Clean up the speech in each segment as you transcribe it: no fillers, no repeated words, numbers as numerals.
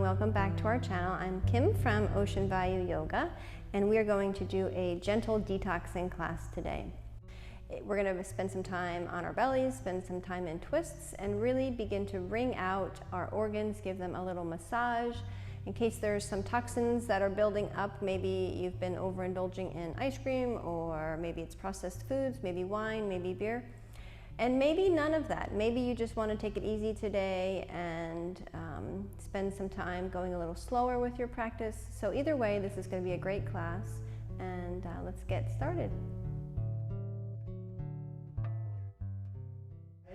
welcome back to our channel. I'm Kim from Ocean Vayu Yoga, and we are going to do a gentle detoxing class today. We're going to spend some time on our bellies, spend some time in twists, and really begin to wring out our organs, give them a little massage. In case there's some toxins that are building up, maybe you've been overindulging in ice cream, or maybe it's processed foods, maybe wine, maybe beer. And maybe none of that. Maybe you just want to take it easy today and spend some time going a little slower with your practice. So either way, this is going to be a great class, and let's get started.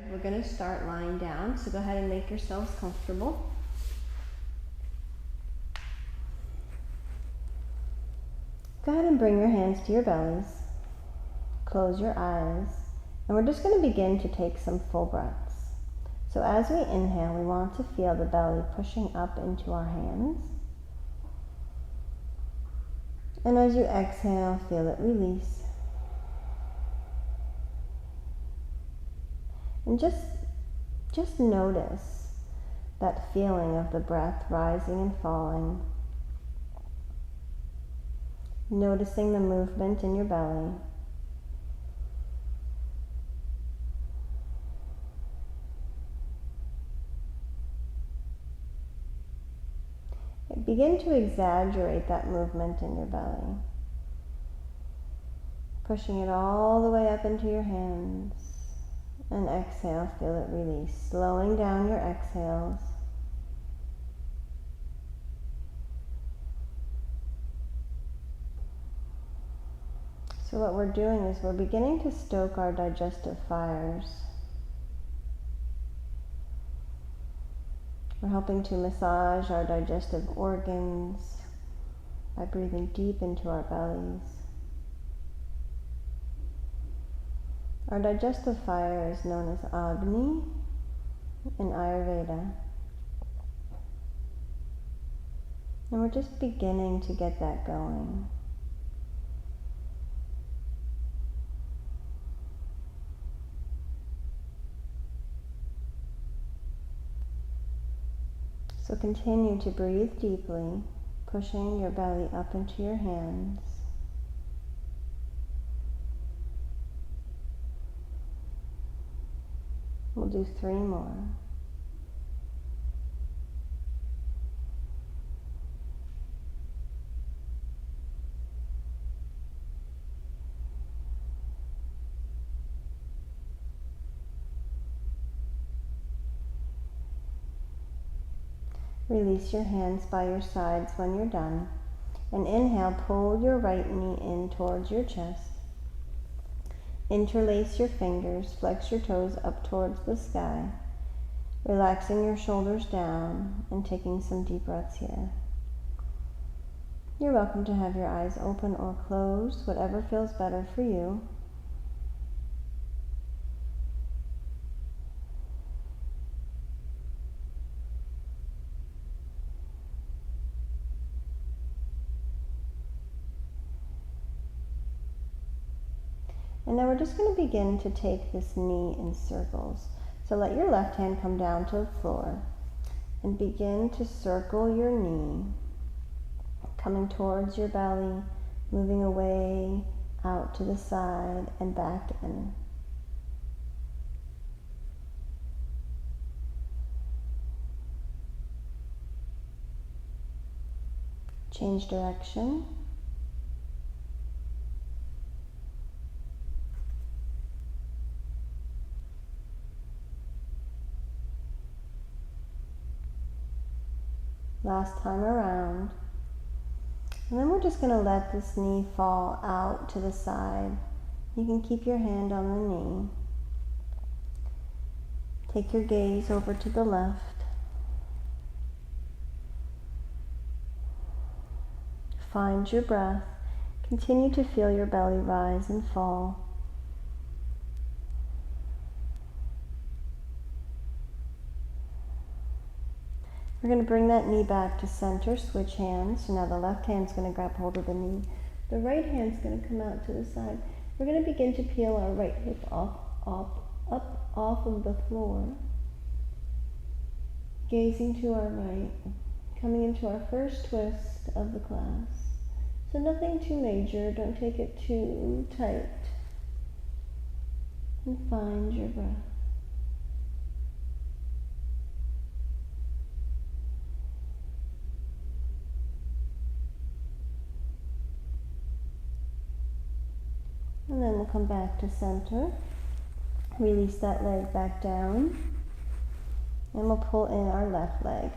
We're going to start lying down, so go ahead and make yourselves comfortable. Go ahead and bring your hands to your bellies. Close your eyes. And we're just going to begin to take some full breaths. So as we inhale, we want to feel the belly pushing up into our hands. And as you exhale, feel it release. And just notice that feeling of the breath rising and falling. Noticing the movement in your belly. Begin to exaggerate that movement in your belly, pushing it all the way up into your hands, and exhale, feel it release, slowing down your exhales. So what we're doing is we're beginning to stoke our digestive fires. We're helping to massage our digestive organs by breathing deep into our bellies. Our digestive fire is known as Agni in Ayurveda. And we're just beginning to get that going. So continue to breathe deeply, pushing your belly up into your hands. We'll do 3 more. Release your hands by your sides when you're done. And inhale, pull your right knee in towards your chest. Interlace your fingers, flex your toes up towards the sky, relaxing your shoulders down and taking some deep breaths here. You're welcome to have your eyes open or closed, whatever feels better for you. And now we're just going to begin to take this knee in circles. So let your left hand come down to the floor and begin to circle your knee, coming towards your belly, moving away, out to the side and back in. Change direction. Last time around. And then we're just going to let this knee fall out to the side. You can keep your hand on the knee. Take your gaze over to the left. Find your breath. Continue to feel your belly rise and fall. We're going to bring that knee back to center, switch hands. So now the left hand's going to grab hold of the knee. The right hand's going to come out to the side. We're going to begin to peel our right hip up off of the floor. Gazing to our right, Coming into our first twist of the class. So nothing too major, don't take it too tight. And find your breath. And then we'll come back to center. Release that leg back down. And we'll pull in our left leg.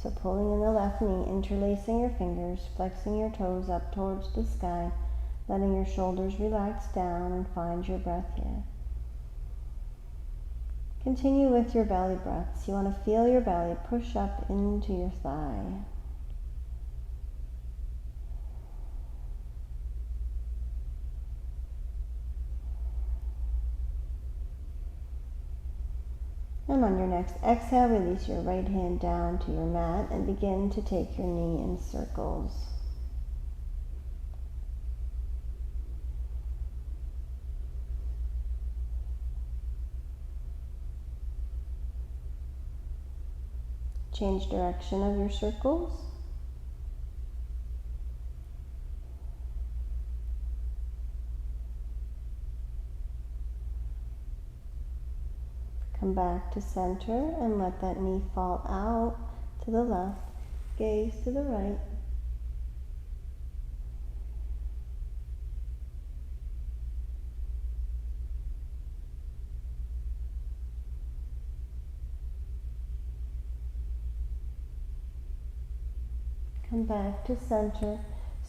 So pulling in the left knee, interlacing your fingers, flexing your toes up towards the sky, letting your shoulders relax down, and find your breath here. Continue with your belly breaths. You want to feel your belly push up into your thigh. And on your next exhale, release your right hand down to your mat and begin to take your knee in circles. Change direction of your circles. Come back to center and let that knee fall out to the left. Gaze to the right. Come back to center.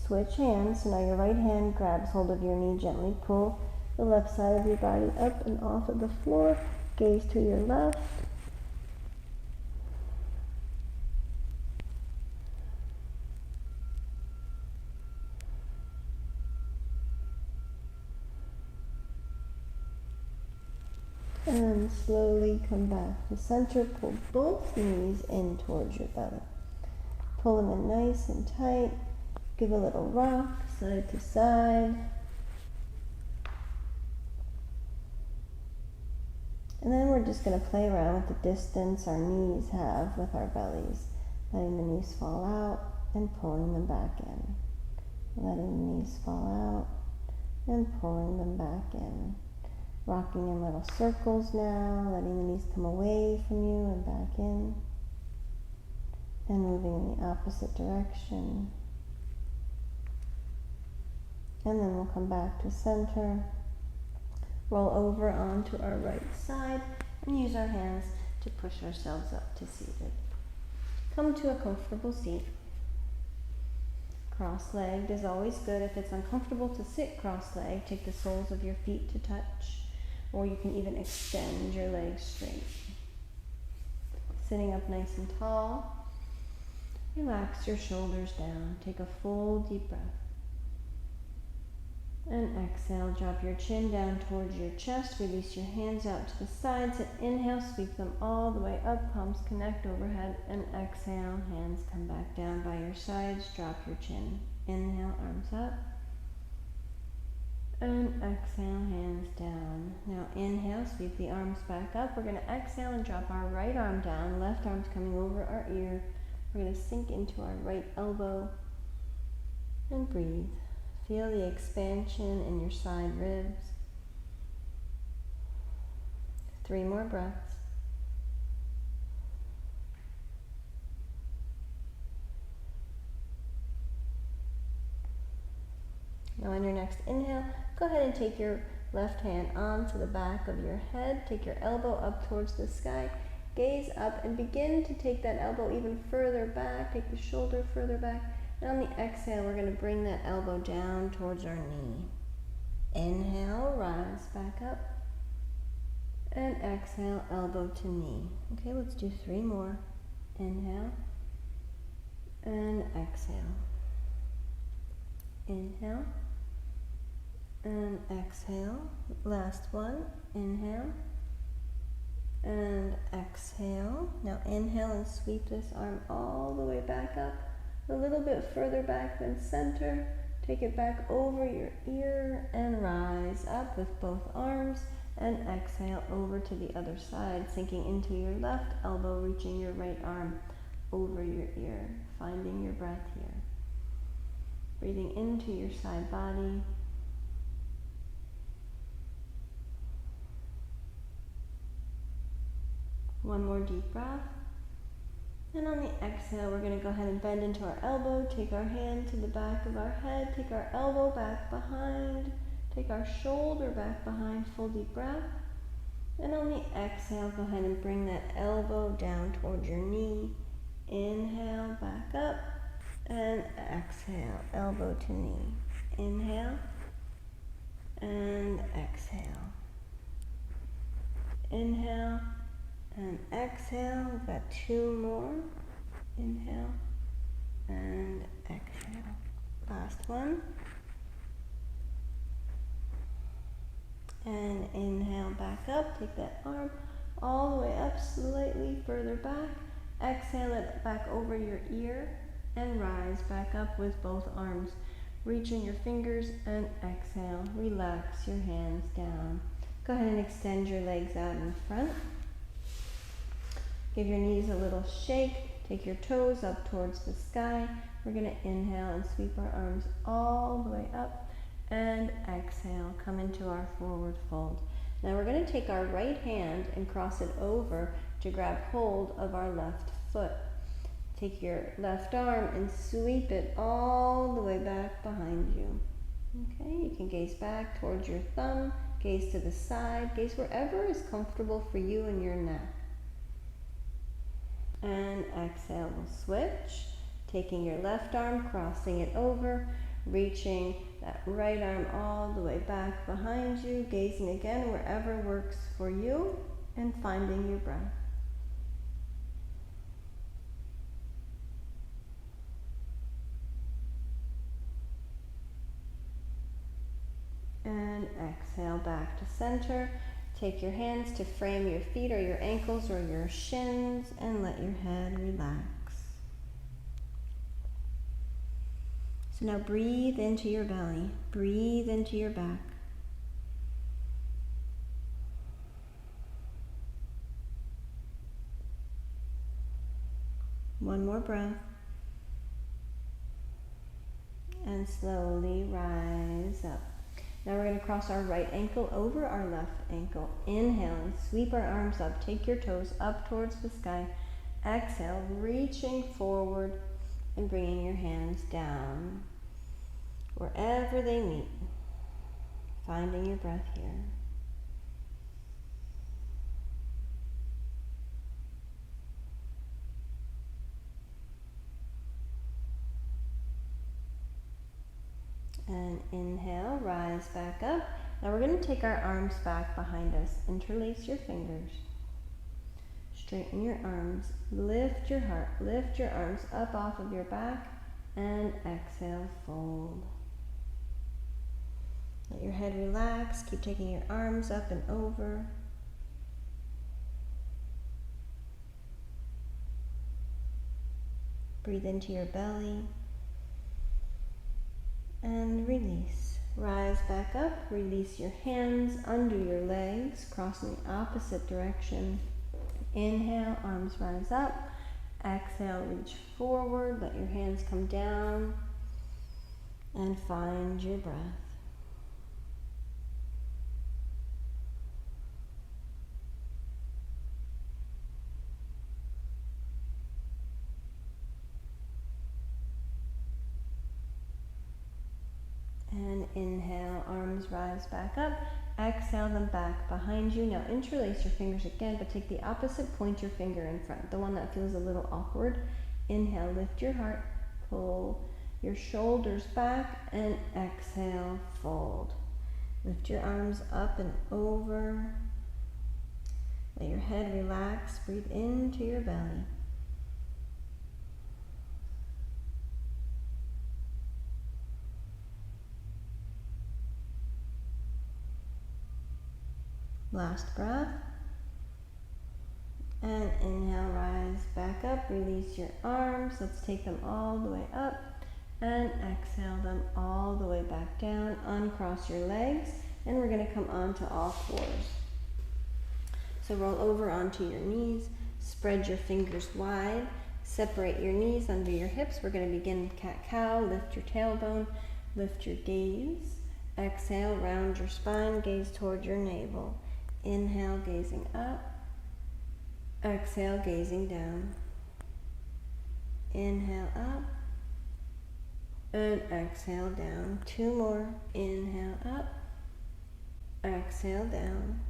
Switch hands. So now your right hand grabs hold of your knee. Gently pull the left side of your body up and off of the floor. Gaze to your left. And slowly come back to center. Pull both knees in towards your belly. Pull them in nice and tight. Give a little rock side to side. And then we're just going to play around with the distance our knees have with our bellies. Letting the knees fall out and pulling them back in. Letting the knees fall out and pulling them back in. Rocking in little circles now, letting the knees come away from you and back in. And moving in the opposite direction. And then we'll come back to center. Roll over onto our right side and use our hands to push ourselves up to seated. Come to a comfortable seat. Cross-legged is always good. If it's uncomfortable to sit cross-legged, take the soles of your feet to touch, or you can even extend your legs straight. Sitting up nice and tall, relax your shoulders down. Take a full deep breath. And exhale, drop your chin down towards your chest. Release your hands out to the sides. And inhale, sweep them all the way up. Palms connect overhead. And exhale, hands come back down by your sides. Drop your chin. Inhale, arms up. And exhale, hands down. Now inhale, sweep the arms back up. We're going to exhale and drop our right arm down. Left arm's coming over our ear. We're going to sink into our right elbow. And breathe. Feel the expansion in your side ribs. 3 more breaths. Now on your next inhale, go ahead and take your left hand onto the back of your head. Take your elbow up towards the sky. Gaze up and begin to take that elbow even further back. Take the shoulder further back. And on the exhale, we're going to bring that elbow down towards our knee. Inhale, rise back up. And exhale, elbow to knee. Okay, let's do 3 more. Inhale. And exhale. Inhale. And exhale. Last one. Inhale. And exhale. Now inhale and sweep this arm all the way back up. A little bit further back than center. Take it back over your ear and rise up with both arms and exhale over to the other side, sinking into your left elbow, reaching your right arm over your ear, finding your breath here. Breathing into your side body. One more deep breath. And on the exhale, we're going to go ahead and bend into our elbow, take our hand to the back of our head, take our elbow back behind, take our shoulder back behind, full deep breath. And on the exhale, go ahead and bring that elbow down towards your knee. Inhale, back up, and exhale, elbow to knee. Inhale, and exhale. Inhale, and exhale. We've got two more. Inhale, and exhale. Last one. And inhale, back up. Take that arm all the way up, slightly further back. Exhale it back over your ear and rise back up with both arms. Reaching your fingers and exhale. Relax your hands down. Go ahead and extend your legs out in front. Give your knees a little shake. Take your toes up towards the sky. We're going to inhale and sweep our arms all the way up. And exhale, come into our forward fold. Now we're going to take our right hand and cross it over to grab hold of our left foot. Take your left arm and sweep it all the way back behind you. Okay, you can gaze back towards your thumb, gaze to the side, gaze wherever is comfortable for you and your neck. And exhale, we'll switch. Taking your left arm, crossing it over, reaching that right arm all the way back behind you, gazing again wherever works for you, and finding your breath. And exhale back to center. Take your hands to frame your feet or your ankles or your shins and let your head relax. So now breathe into your belly, breathe into your back. One more breath. And slowly rise up. Now we're going to cross our right ankle over our left ankle. Inhale and sweep our arms up. Take your toes up towards the sky. Exhale, reaching forward and bringing your hands down wherever they meet. Finding your breath here. And inhale, rise back up. Now we're going to take our arms back behind us. Interlace your fingers. Straighten your arms. Lift your heart. Lift your arms up off of your back. And exhale, fold. Let your head relax. Keep taking your arms up and over. Breathe into your belly. And release. Rise back up. Release your hands under your legs, crossing the opposite direction. Inhale, arms rise up. Exhale, reach forward. Let your hands come down. And find your breath. And inhale, arms rise back up. Exhale them back behind you. Now interlace your fingers again, but take the opposite, point your finger in front, the one that feels a little awkward. Inhale, lift your heart, pull your shoulders back, and exhale, fold. Lift your arms up and over. Let your head relax. Breathe into your belly. Last breath. And inhale, rise back up. Release your arms. Let's take them all the way up. And exhale them all the way back down. Uncross your legs. And we're going to come onto all fours. So roll over onto your knees. Spread your fingers wide. Separate your knees under your hips. We're going to begin cat-cow. Lift your tailbone, lift your gaze. Exhale, round your spine, gaze toward your navel. Inhale, gazing up. Exhale, gazing down. Inhale up. And exhale down. 2 more. Inhale up. Exhale down.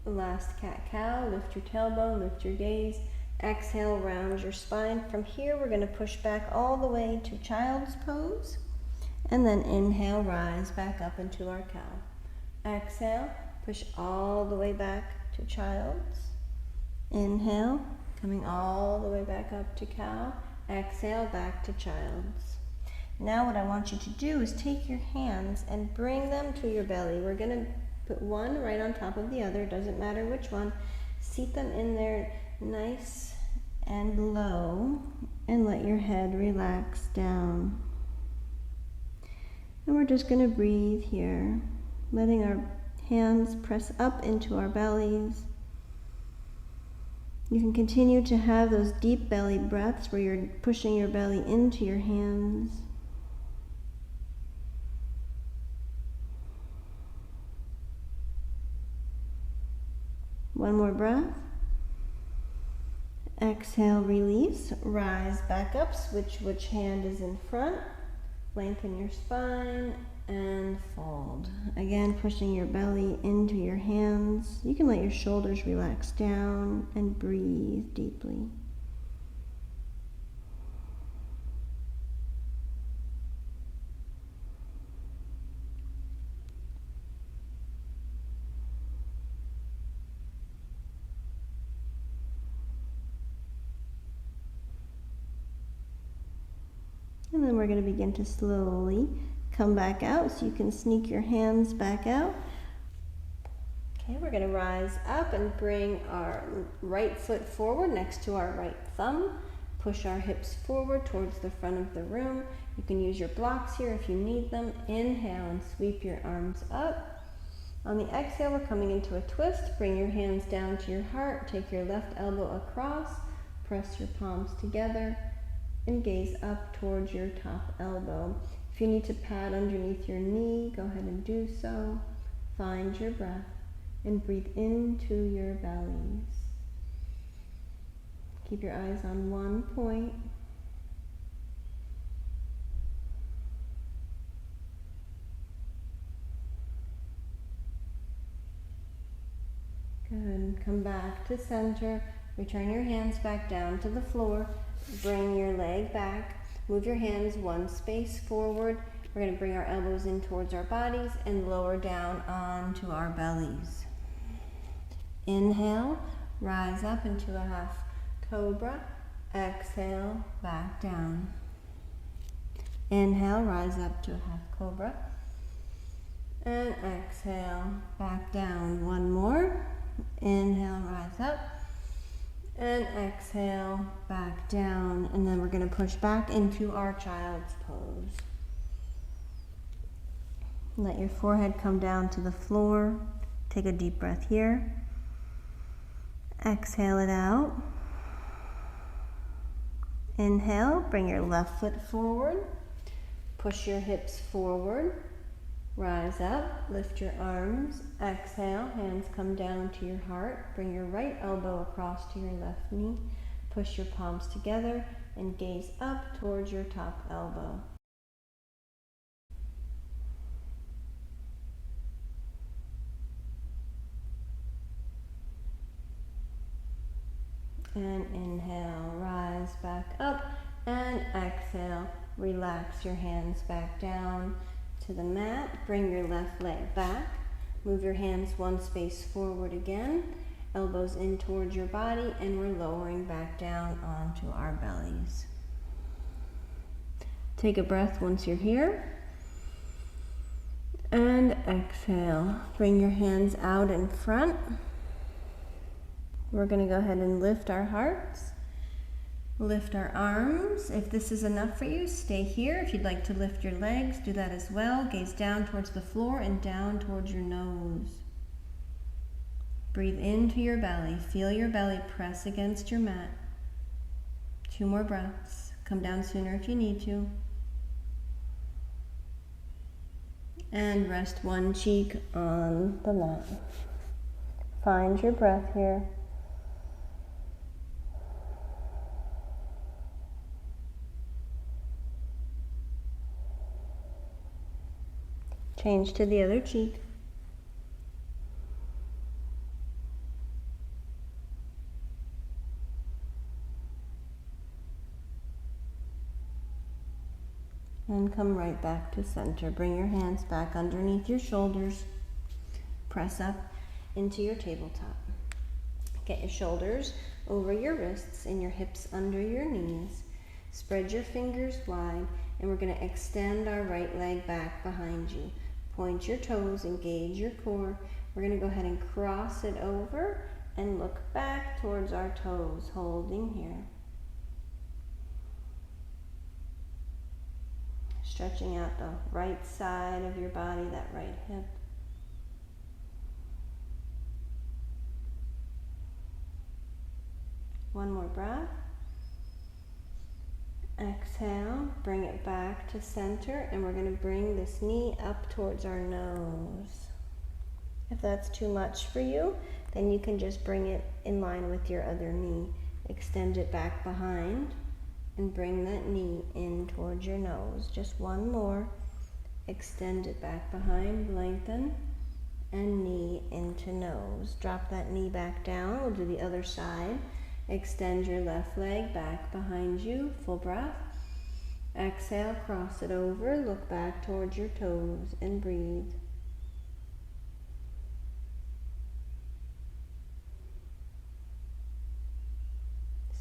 Last cat-cow. Lift your tailbone, lift your gaze. Exhale, round your spine. From here, we're going to push back all the way to child's pose. And then inhale, rise back up into our cow. Exhale, push all the way back to child's. Inhale, coming all the way back up to cow. Exhale, back to child's. Now what I want you to do is take your hands and bring them to your belly. We're going to put one right on top of the other, doesn't matter which one. Seat them in there nice and low, and let your head relax down. And we're just going to breathe here, letting our hands press up into our bellies. You can continue to have those deep belly breaths where you're pushing your belly into your hands. One more breath. Exhale, release, rise back up, switch which hand is in front, lengthen your spine, and fold. Again, pushing your belly into your hands. You can let your shoulders relax down and breathe deeply. And then we're going to begin to slowly come back out, so you can sneak your hands back out. Okay, we're going to rise up and bring our right foot forward next to our right thumb. Push our hips forward towards the front of the room. You can use your blocks here if you need them. Inhale and sweep your arms up. On the exhale, we're coming into a twist. Bring your hands down to your heart. Take your left elbow across. Press your palms together. And gaze up towards your top elbow. If you need to pad underneath your knee, go ahead and do so. Find your breath and breathe into your bellies. Keep your eyes on one point. Good. Come back to center. Return your hands back down to the floor. Bring your leg back. Move your hands one space forward. We're going to bring our elbows in towards our bodies and lower down onto our bellies. Inhale, rise up into a half cobra. Exhale, back down. Inhale, rise up to a half cobra. And exhale, back down. One more. Inhale, rise up. And exhale, back down. And then we're going to push back into our child's pose. Let your forehead come down to the floor. Take a deep breath here. Exhale it out. Inhale, bring your left foot forward. Push your hips forward. Rise up, lift your arms. Exhale, hands come down to your heart. Bring your right elbow across to your left knee. Push your palms together and gaze up towards your top elbow. And inhale, rise back up, and exhale, relax your hands back down to the mat. Bring your left leg back. Move your hands one space forward again. Elbows in towards your body, and we're lowering back down onto our bellies. Take a breath once you're here. And exhale. Bring your hands out in front. We're going to go ahead and lift our hearts. Lift our arms. If this is enough for you, stay here. If you'd like to lift your legs, do that as well. Gaze down towards the floor and down towards your nose. Breathe into your belly. Feel your belly press against your mat. 2 more breaths. Come down sooner if you need to. And rest one cheek on the mat. Find your breath here. Change to the other cheek. And come right back to center. Bring your hands back underneath your shoulders. Press up into your tabletop. Get your shoulders over your wrists and your hips under your knees. Spread your fingers wide, and we're going to extend our right leg back behind you. Point your toes, engage your core. We're going to go ahead and cross it over and look back towards our toes, holding here. Stretching out the right side of your body, that right hip. One more breath. Exhale, bring it back to center, and we're going to bring this knee up towards our nose. If that's too much for you, then you can just bring it in line with your other knee. Extend it back behind and bring that knee in towards your nose. Just one more. Extend it back behind, lengthen, and knee into nose. Drop that knee back down. We'll do the other side. Extend your left leg back behind you. Full breath. Exhale, cross it over. Look back towards your toes and breathe.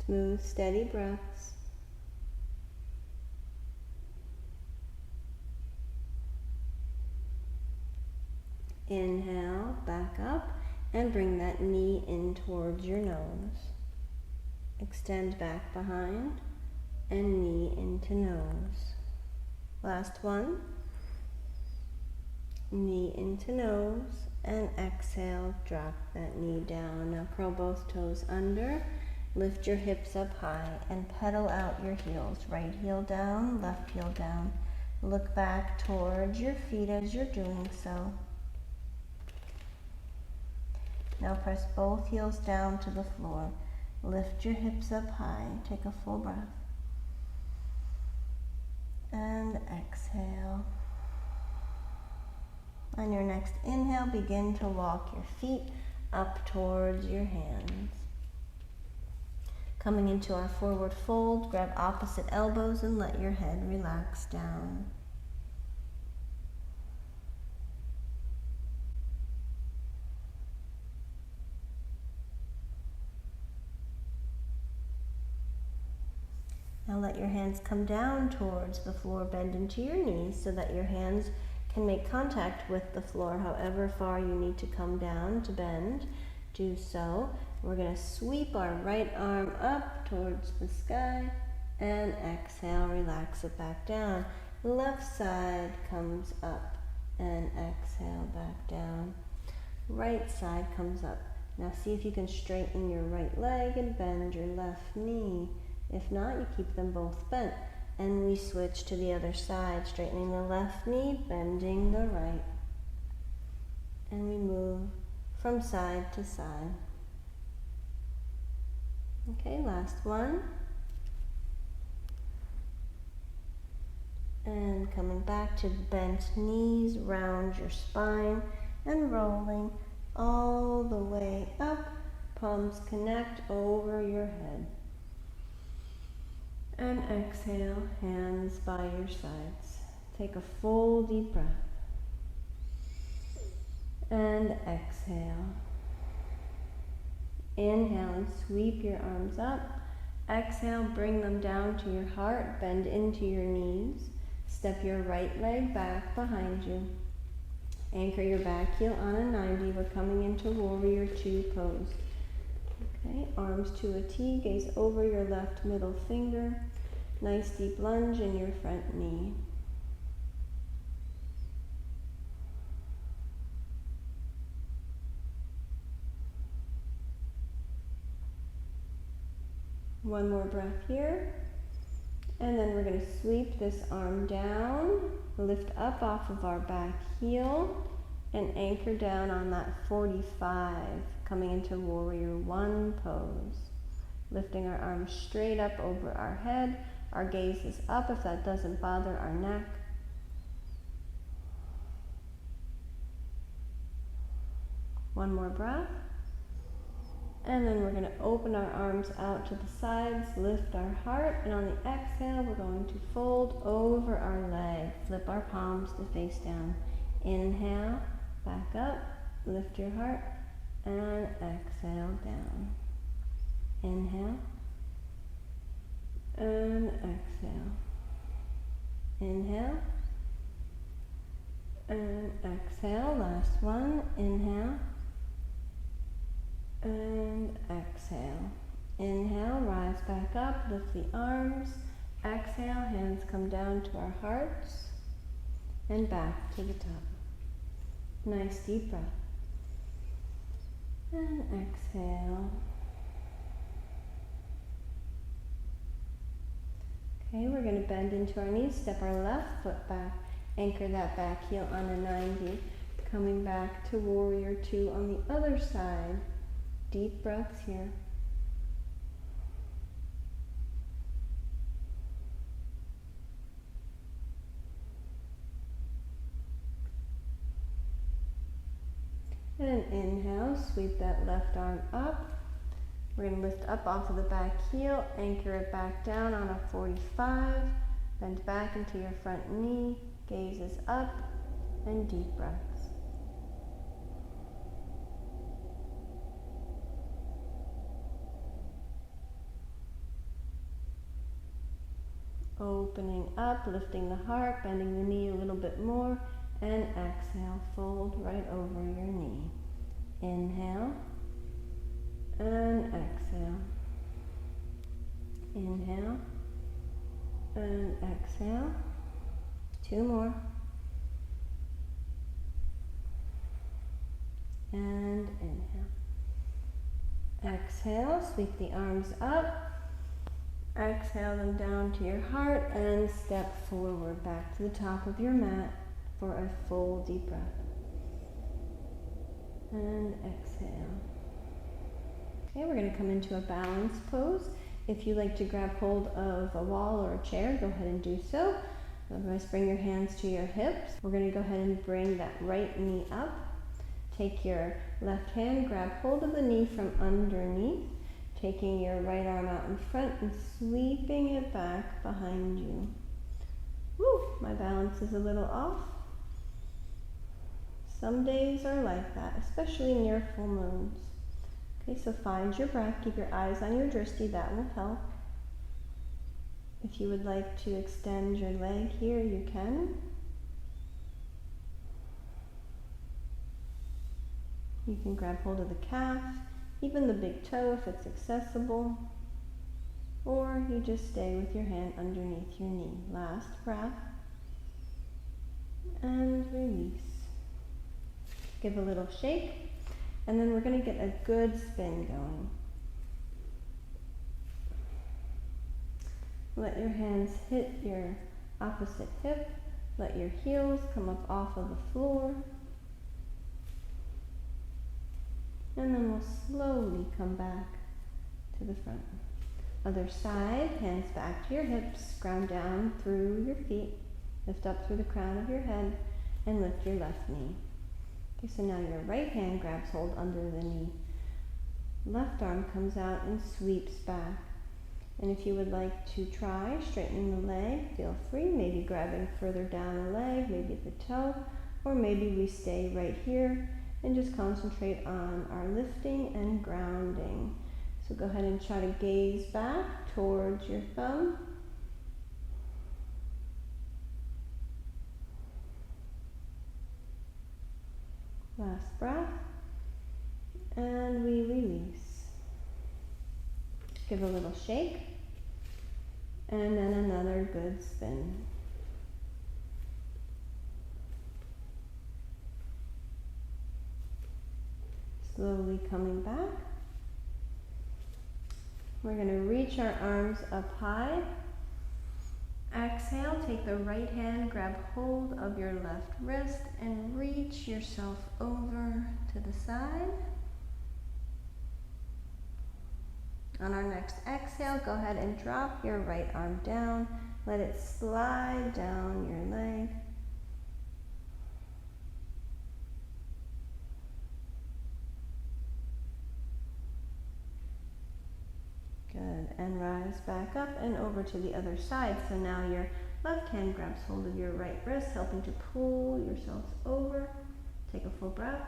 Smooth, steady breaths. Inhale, back up, and bring that knee in towards your nose. Extend back behind, and knee into nose. Last one. Knee into nose, and exhale, drop that knee down. Now curl both toes under, lift your hips up high, and pedal out your heels. Right heel down, left heel down. Look back towards your feet as you're doing so. Now press both heels down to the floor. Lift your hips up high. Take a full breath. And exhale. On your next inhale, begin to walk your feet up towards your hands. Coming into our forward fold, grab opposite elbows and let your head relax down. Now let your hands come down towards the floor, bend into your knees so that your hands can make contact with the floor. However far you need to come down to bend, do so. We're going to sweep our right arm up towards the sky and exhale, relax it back down. Left side comes up and exhale back down. Right side comes up. Now see if you can straighten your right leg and bend your left knee. If not, you keep them both bent. And we switch to the other side, straightening the left knee, bending the right. And we move from side to side. Okay, last one. And coming back to the bent knees, round your spine, and rolling all the way up. Palms connect over your head. And exhale, hands by your sides. Take a full deep breath. And exhale. Inhale and sweep your arms up. Exhale, bring them down to your heart, bend into your knees. Step your right leg back behind you. Anchor your back heel on a 90. We're coming into warrior two pose. Okay, arms to a T, gaze over your left middle finger. Nice deep lunge in your front knee. One more breath here. And then we're going to sweep this arm down, lift up off of our back heel, and anchor down on that 45, coming into warrior one pose. Lifting our arms straight up over our head. Our gaze is up if that doesn't bother our neck. One more breath. And then we're going to open our arms out to the sides, lift our heart, and on the exhale, we're going to fold over our leg. Flip our palms to face down. Inhale, back up, lift your heart, and exhale down. Inhale, and exhale. Inhale, and exhale. Last one. Inhale, and exhale. Inhale, rise back up, lift the arms. Exhale, hands come down to our hearts and back to the top. Nice deep breath. And exhale. Okay, we're going to bend into our knees, step our left foot back, anchor that back heel on a 90, coming back to warrior two on the other side. Deep breaths here. And inhale, sweep that left arm up. We're going to lift up off of the back heel, anchor it back down on a 45, bend back into your front knee, gaze is up, and deep breaths. Opening up, lifting the heart, bending the knee a little bit more, and exhale, fold right over your knee. Inhale, and exhale. Inhale, and exhale. Two more. And inhale. Exhale, sweep the arms up. Exhale them down to your heart and step forward back to the top of your mat for a full deep breath. And exhale. Okay, we're going to come into a balance pose. If you like to grab hold of a wall or a chair, go ahead and do so. Otherwise, bring your hands to your hips. We're going to go ahead and bring that right knee up. Take your left hand, grab hold of the knee from underneath, taking your right arm out in front and sweeping it back behind you. Woo, my balance is a little off. Some days are like that, especially near full moons. Okay, so find your breath, keep your eyes on your drishti, that will help. If you would like to extend your leg here, you can. You can grab hold of the calf, even the big toe if it's accessible, or you just stay with your hand underneath your knee. Last breath, and release. Give a little shake, and then we're going to get a good spin going. Let your hands hit your opposite hip, let your heels come up off of the floor, and then we'll slowly come back to the front. Other side, hands back to your hips, ground down through your feet, lift up through the crown of your head, and lift your left knee. Okay, so now your right hand grabs hold under the knee. Left arm comes out and sweeps back. And if you would like to try straightening the leg, feel free, maybe grabbing further down the leg, maybe the toe, or maybe we stay right here and just concentrate on our lifting and grounding. So go ahead and try to gaze back towards your thumb. Last breath, and we release. Give a little shake, and then another good spin. Slowly coming back. We're going to reach our arms up high. Exhale, take the right hand, grab hold of your left wrist, and reach yourself over to the side. On our next exhale, go ahead and drop your right arm down. Let it slide down your leg. Good, and rise back up and over to the other side. So now your left hand grabs hold of your right wrist, helping to pull yourselves over. Take a full breath.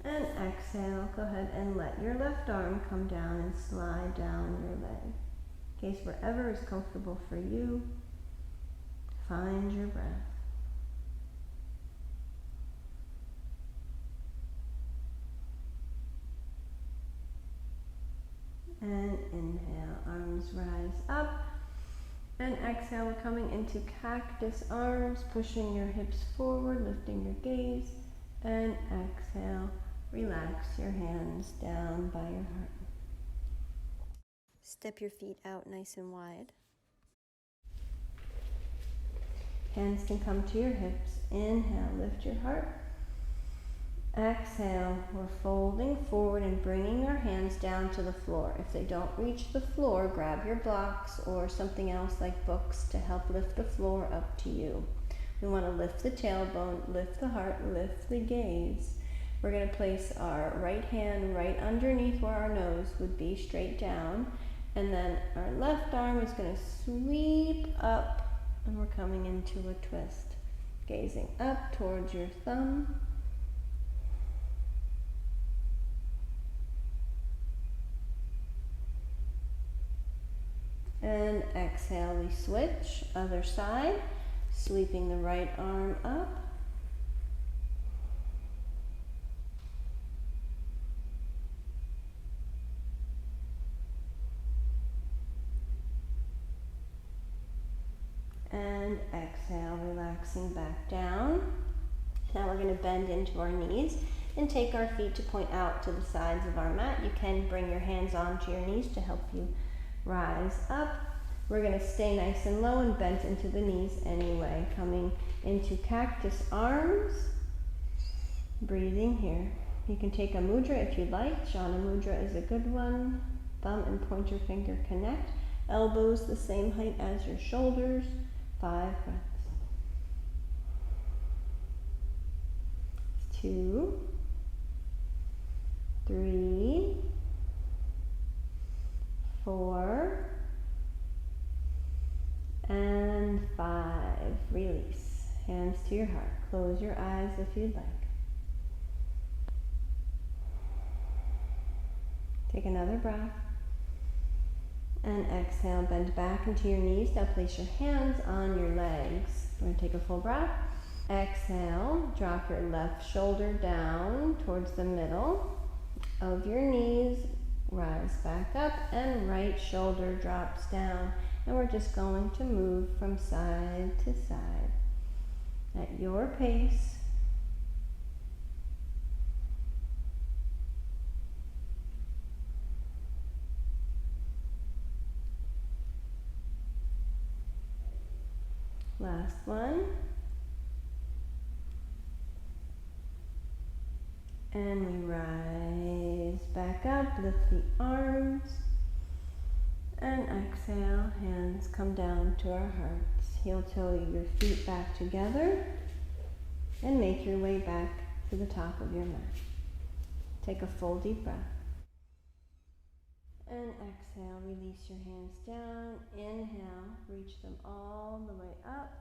And exhale, go ahead and let your left arm come down and slide down your leg. In case wherever is comfortable for you, find your breath. And inhale, arms rise up. And exhale, we're coming into cactus arms, pushing your hips forward, lifting your gaze. And exhale, relax your hands down by your heart. Step your feet out nice and wide. Hands can come to your hips. Inhale, lift your heart. Exhale, we're folding forward and bringing our hands down to the floor. If they don't reach the floor, grab your blocks or something else like books to help lift the floor up to you. We want to lift the tailbone, lift the heart, lift the gaze. We're going to place our right hand right underneath where our nose would be, straight down. And then our left arm is going to sweep up, and we're coming into a twist. Gazing up towards your thumb. And exhale, we switch, other side, sweeping the right arm up. And exhale, relaxing back down. Now we're going to bend into our knees and take our feet to point out to the sides of our mat. You can bring your hands onto your knees to help you rise up. We're going to stay nice and low and bent into the knees anyway. Coming into cactus arms. Breathing here. You can take a mudra if you'd like. Jhana mudra is a good one. Thumb and pointer finger connect. Elbows the same height as your shoulders. 5 breaths. 2, 3, 4, and 5. Release. Hands to your heart. Close your eyes if you'd like. Take another breath. And exhale, bend back into your knees. Now place your hands on your legs. We're going to take a full breath. Exhale, drop your left shoulder down towards the middle of your knees. Rise back up and right shoulder drops down. And we're just going to move from side to side at your pace. Last one. And we rise back up, lift the arms, and exhale, hands come down to our hearts. Heel toe your feet back together, and make your way back to the top of your mat. Take a full deep breath. And exhale, release your hands down. Inhale, reach them all the way up.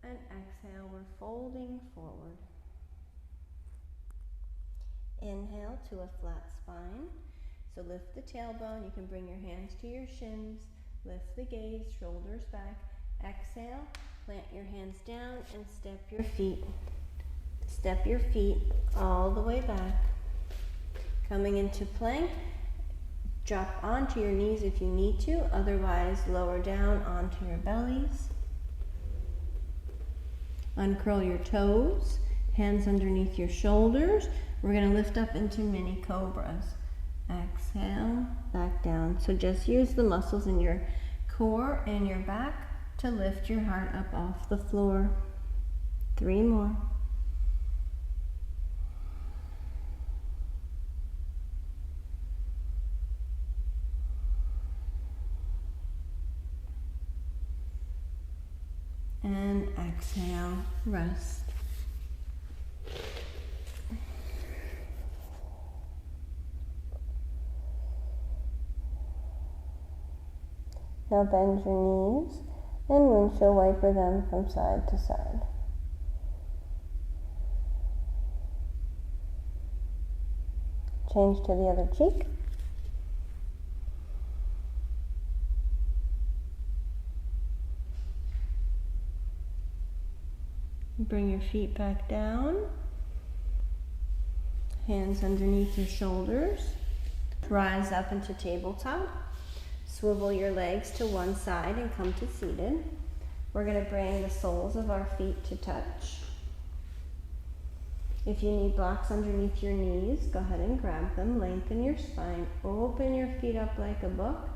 And exhale, we're folding forward. Inhale to a flat spine. So lift the tailbone. You can bring your hands to your shins. Lift the gaze, shoulders back. Exhale, plant your hands down and step your feet. Step your feet all the way back. Coming into plank. Drop onto your knees if you need to, otherwise lower down onto your bellies. Uncurl your toes, hands underneath your shoulders. We're going to lift up into mini cobras. Exhale, back down. So just use the muscles in your core and your back to lift your heart up off the floor. 3 more. And exhale, rest. Now bend your knees and windshield wiper them from side to side. Change to the other cheek. Bring your feet back down. Hands underneath your shoulders. Rise up into tabletop. Swivel your legs to one side and come to seated. We're going to bring the soles of our feet to touch. If you need blocks underneath your knees, go ahead and grab them. Lengthen your spine. Open your feet up like a book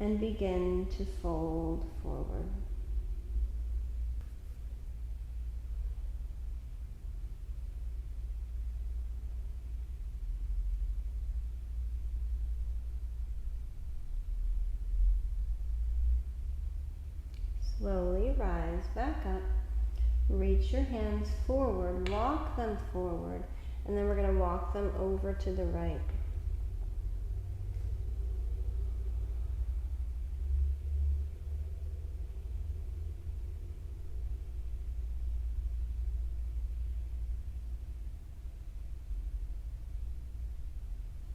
and begin to fold forward. Slowly rise back up, reach your hands forward, walk them forward, and then we're going to walk them over to the right.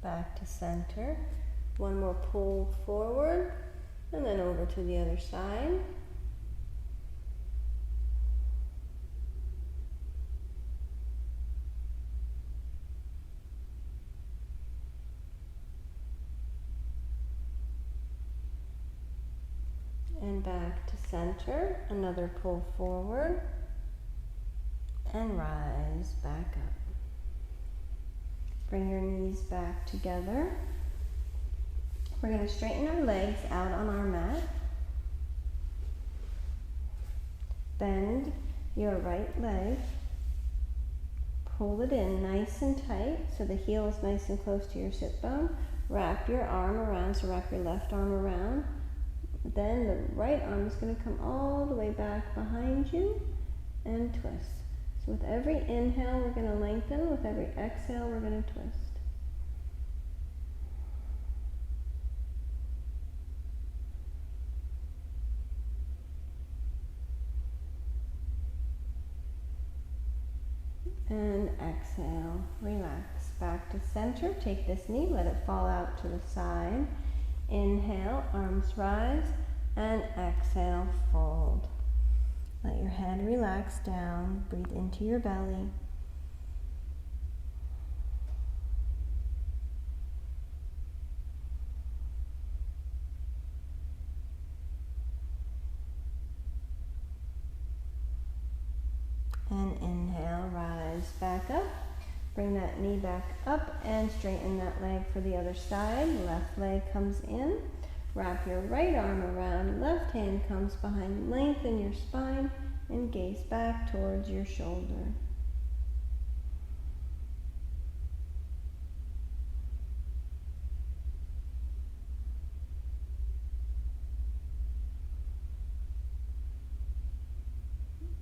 Back to center. One more pull forward, and then over to the other side. And back to center, another pull forward, and rise back up. Bring your knees back together. We're going to straighten our legs out on our mat. Bend your right leg. Pull it in nice and tight so the heel is nice and close to your sit bone. Wrap your arm around, so wrap your left arm around. Then the right arm is going to come all the way back behind you and twist. So with every inhale, we're going to lengthen. With every exhale, we're going to twist. And exhale, relax. Back to center. Take this knee, let it fall out to the side. Inhale, arms rise, and exhale, fold. Let your head relax down. Breathe into your belly. And inhale, rise back up. Bring that knee back up and straighten that leg for the other side. Left leg comes in. Wrap your right arm around. Left hand comes behind. Lengthen your spine and gaze back towards your shoulder.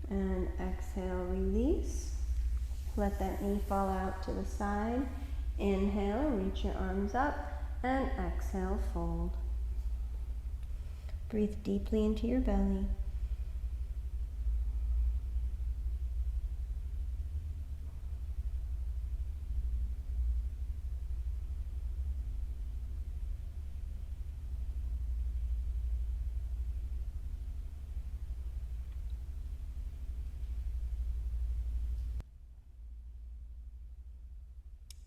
And exhale, release. Let that knee fall out to the side. Inhale, reach your arms up, and exhale, fold. Breathe deeply into your belly.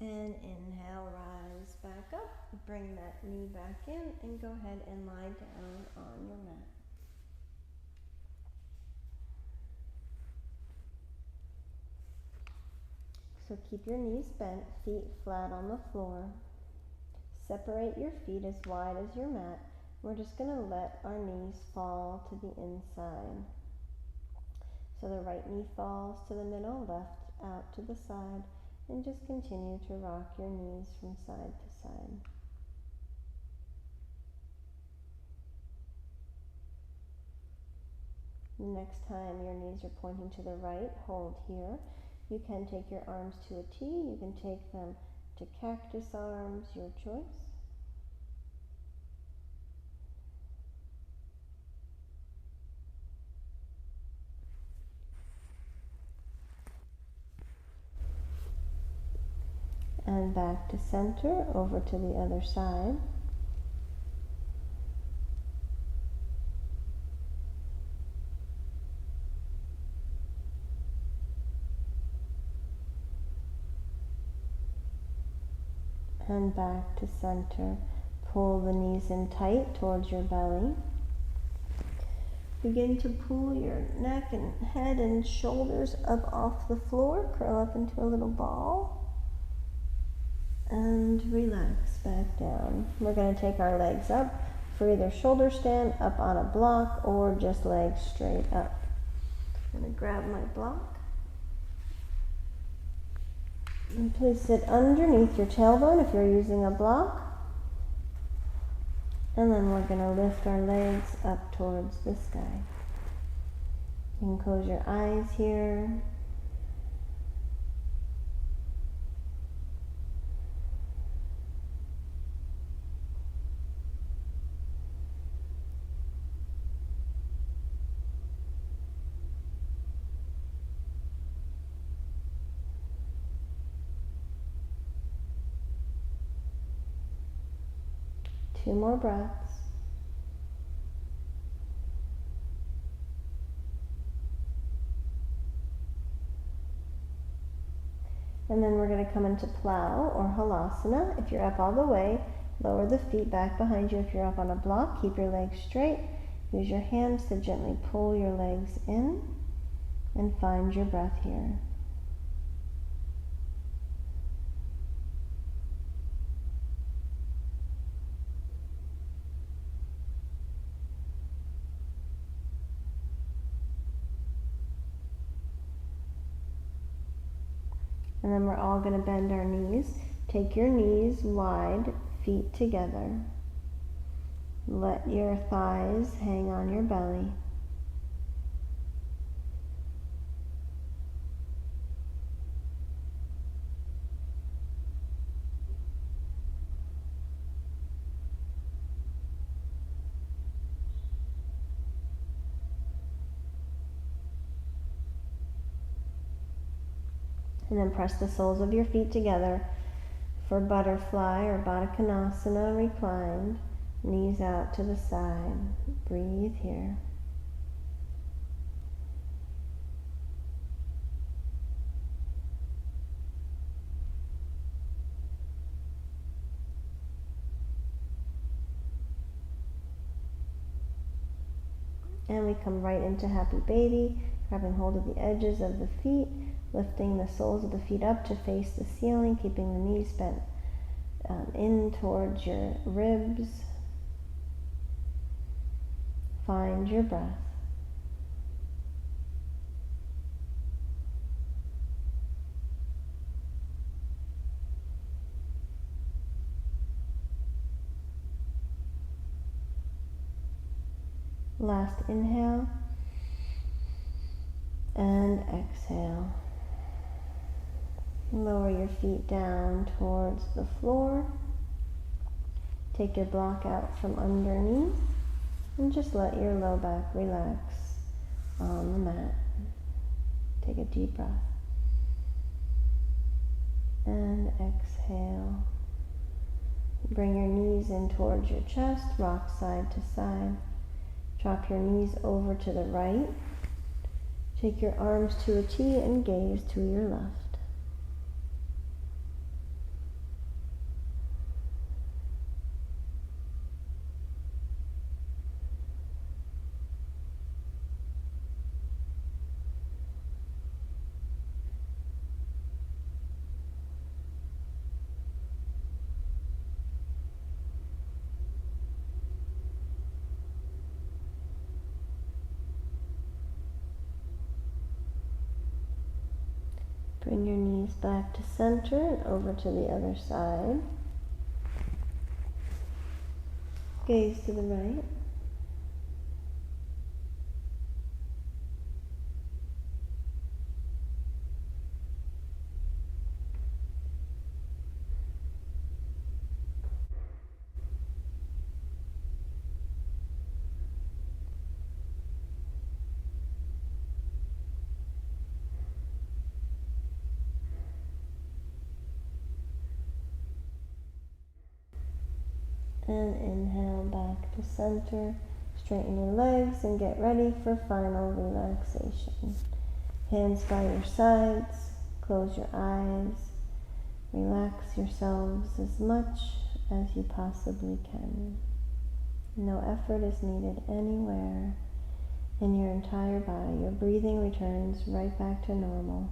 And inhale, rise back up. Bring that knee back in and go ahead and lie down on your mat. So keep your knees bent, feet flat on the floor. Separate your feet as wide as your mat. We're just going to let our knees fall to the inside. So the right knee falls to the middle, left out to the side, and just continue to rock your knees from side to side. Next time your knees are pointing to the right, hold here. You can take your arms to a T, you can take them to cactus arms, your choice. And back to center, over to the other side. And back to center. Pull the knees in tight towards your belly. Begin to pull your neck and head and shoulders up off the floor. Curl up into a little ball. And relax back down. We're going to take our legs up for either shoulder stand, up on a block, or just legs straight up. I'm going to grab my block. And please sit underneath your tailbone if you're using a block. And then we're going to lift our legs up towards the sky. You can close your eyes here. Two more breaths. And then we're going to come into plow or halasana. If you're up all the way, lower the feet back behind you. If you're up on a block, keep your legs straight. Use your hands to gently pull your legs in and find your breath here. And then we're all going to bend our knees. Take your knees wide, feet together. Let your thighs hang on your belly. And then press the soles of your feet together for butterfly or Baddha Konasana reclined. Knees out to the side. Breathe here. And we come right into happy baby, grabbing hold of the edges of the feet, lifting the soles of the feet up to face the ceiling, keeping the knees bent in towards your ribs. Find your breath. Last inhale and exhale. Lower your feet down towards the floor. Take your block out from underneath and just let your low back relax on the mat. Take a deep breath. And exhale. Bring your knees in towards your chest, rock side to side. Drop your knees over to the right. Take your arms to a T and gaze to your left. Bring your knees back to center and over to the other side. Gaze to the right. And inhale back to center. Straighten your legs and get ready for final relaxation. Hands by your sides. Close your eyes. Relax yourselves as much as you possibly can. No effort is needed anywhere in your entire body. Your breathing returns right back to normal.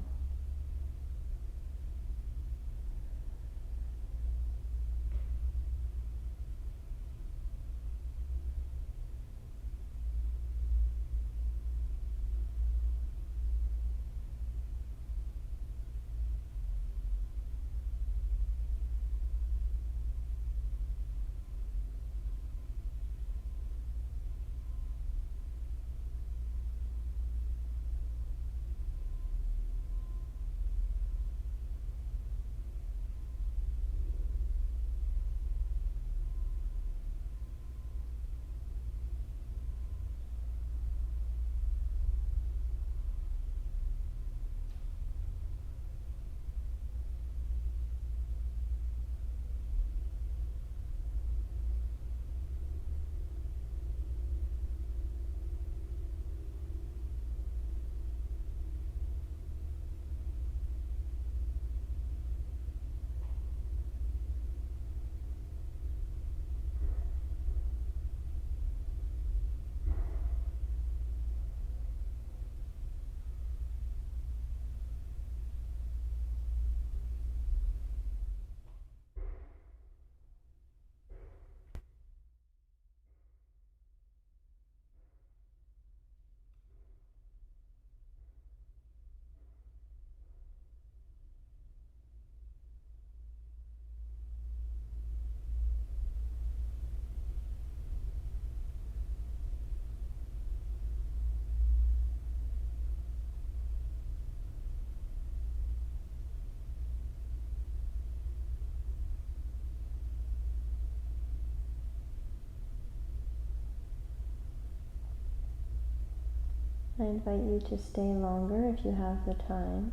I invite you to stay longer if you have the time.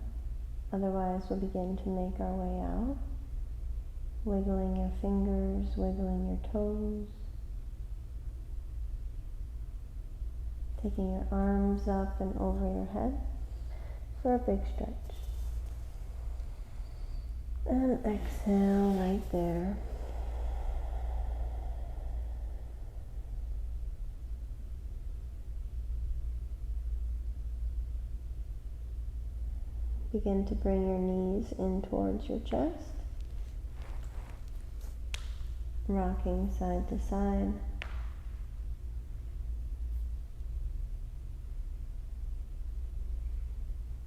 Otherwise, we'll begin to make our way out. Wiggling your fingers, wiggling your toes. Taking your arms up and over your head for a big stretch. And exhale right there. Begin to bring your knees in towards your chest, rocking side to side.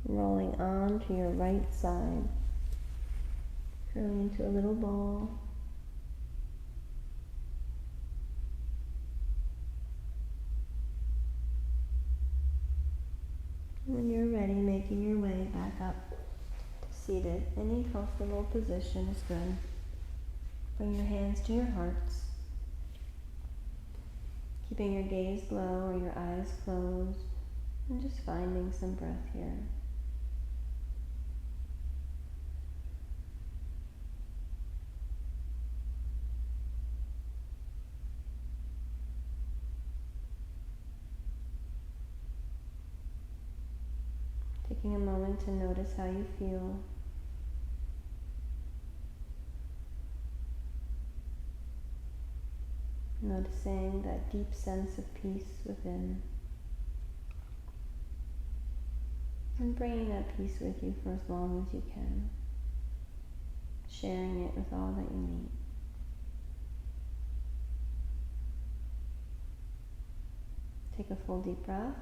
Rolling on to your right side, curling into a little ball. When you're ready, making your way back up to seated. Any comfortable position is good. Bring your hands to your hearts, keeping your gaze low or your eyes closed, and just finding some breath here. Taking a moment to notice how you feel. Noticing that deep sense of peace within. And bringing that peace with you for as long as you can. Sharing it with all that you need. Take a full deep breath.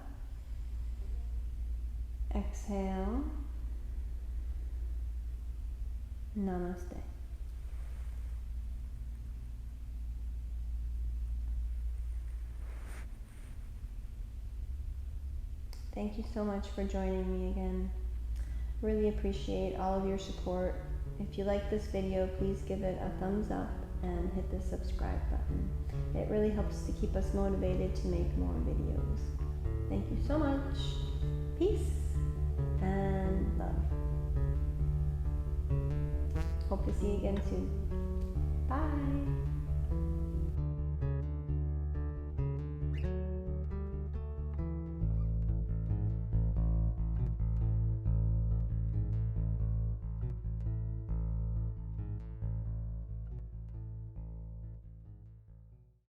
Exhale. Namaste. Thank you so much for joining me again. Really appreciate all of your support. If you like this video, please give it a thumbs up and hit the subscribe button. It really helps to keep us motivated to make more videos. Thank you so much. Peace and love. Hope to see you again soon. Bye.